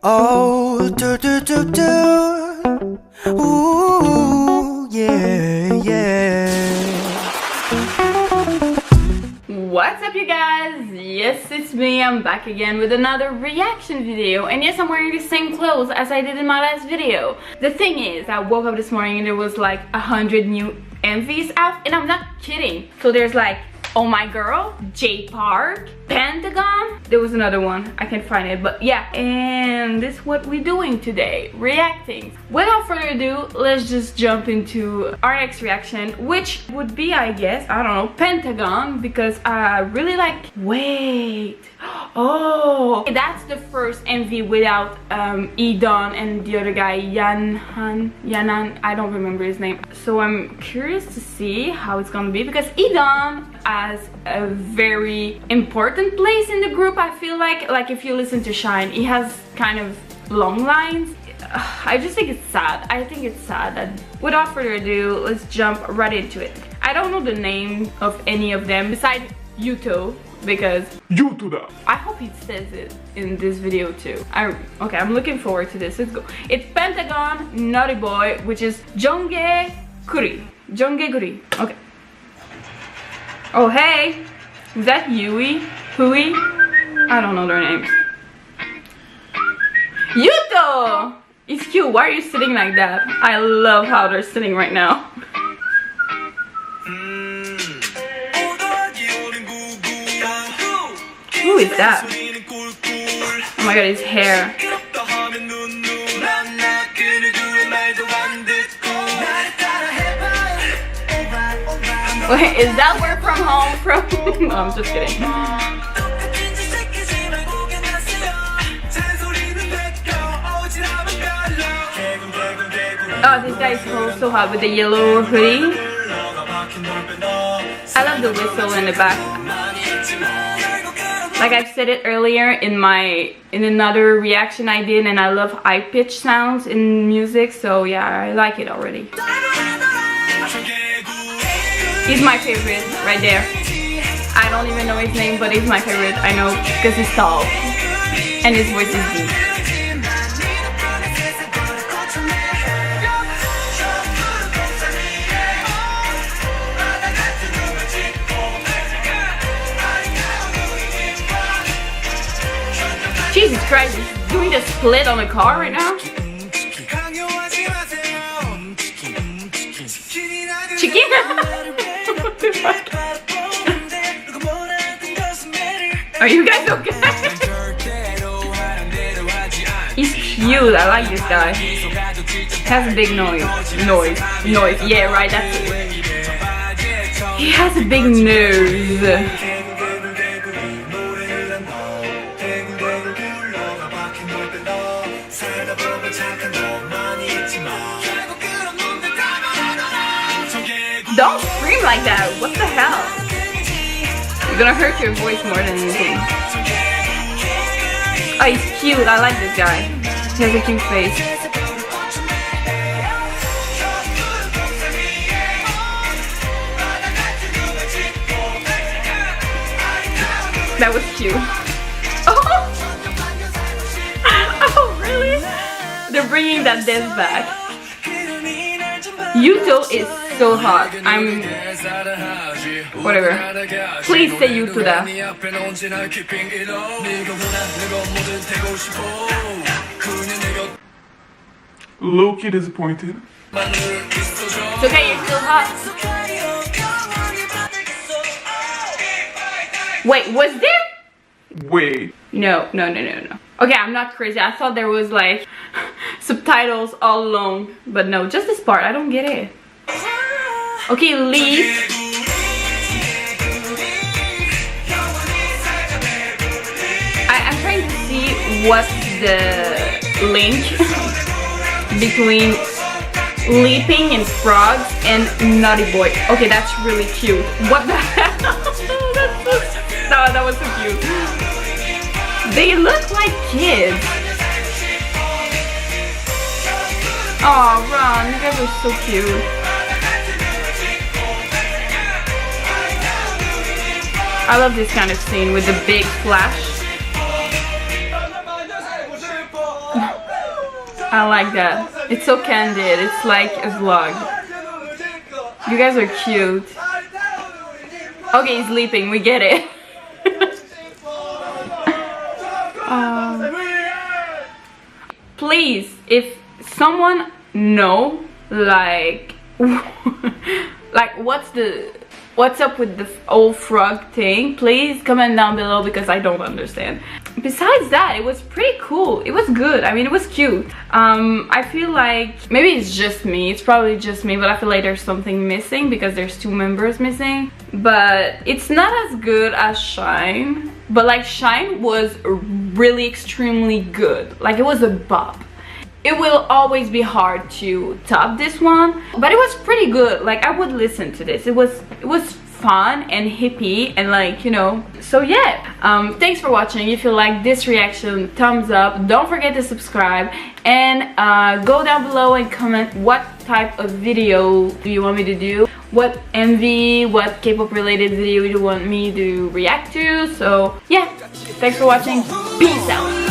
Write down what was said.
Oh, do do do do. Ooh, yeah, yeah. What's up, you guys? Yes, it's me. I'm back again with another reaction video. And yes, I'm wearing the same clothes as I did in my last video. The thing is, I woke up this morning and there was like 100 new MVs out, and I'm not kidding. So there's like Oh My Girl, J Park, Pentagon. There was another one, I can't find it, but yeah. And this is what we're doing today, reacting. Without further ado, let's just jump into our next reaction, which would be, I guess, I don't know, Pentagon, because I really like, wait. Oh, that's the first MV without Edon and the other guy, Yanan, I don't remember his name. So I'm curious to see how it's gonna be, because Edon has a very important place in the group. I feel like if you listen to Shine, he has kind of long lines. I just think it's sad. I think it's sad that, without further ado, let's jump right into it. I don't know the name of any of them besides Yuto, because I hope he says it in this video too. Okay, I'm looking forward to this. Let's go. It's Pentagon, Naughty Boy, which is Kuri. Okay. Oh hey, is that Hui? I don't know their names. Yuto! It's cute. Why are you sitting like that? I love how they're sitting right now. Who is that? Oh my god, his hair. Wait, is that where From Home from? No, I'm just kidding. Oh, this guy is so hot with the yellow hoodie. I love the whistle in the back. Like I've said it earlier in another reaction I did, and I love high pitch sounds in music, so yeah, I like it already. He's my favorite right there. I don't even know his name, but he's my favorite. I know because he's tall and his voice is deep. Jesus Christ, he's doing a split on a car right now. Chicken? What the fuck? Are you guys okay? He's cute, I like this guy. He has a big noise. Yeah, right, that's it. He has a big nose. Don't scream like that, what the hell? You're gonna hurt your voice more than anything. Oh, he's cute, I like this guy. He has a cute face. That was cute. Oh, oh really? They're bringing that dance back. Yuto is so hot. Whatever. Please say Yuto that. Low-key disappointed. It's okay, you're still hot. Wait, was there? Wait. No. Okay, I'm not crazy. I thought there was like subtitles all along, but no, just this part. I don't get it. Okay, leave. I'm trying to see what's the link between leaping and frogs and Naughty Boy. Okay, that's really cute. What the hell? That was so cute. They look like kids. Oh, Ron, you guys are so cute. I love this kind of scene with the big flash. I like that. It's so candid. It's like a vlog. You guys are cute. Okay, he's sleeping. We get it. Please, if someone know, like, like what's up with the old frog thing, please comment down below because I don't understand. Besides that, it was pretty cool. It was good. I mean, it was cute. I feel like maybe it's just me. It's probably just me, but I feel like there's something missing because there's 2 members missing. But it's not as good as Shine. But like Shine was really extremely good. Like it was a bop. It will always be hard to top this one, but it was pretty good. Like I would listen to this. It was fun and hippie and like, you know. So yeah, thanks for watching. If you like this reaction, thumbs up. Don't forget to subscribe and go down below and comment what type of video do you want me to do, what MV, what K-pop related video you want me to react to. So yeah, thanks for watching. Peace out.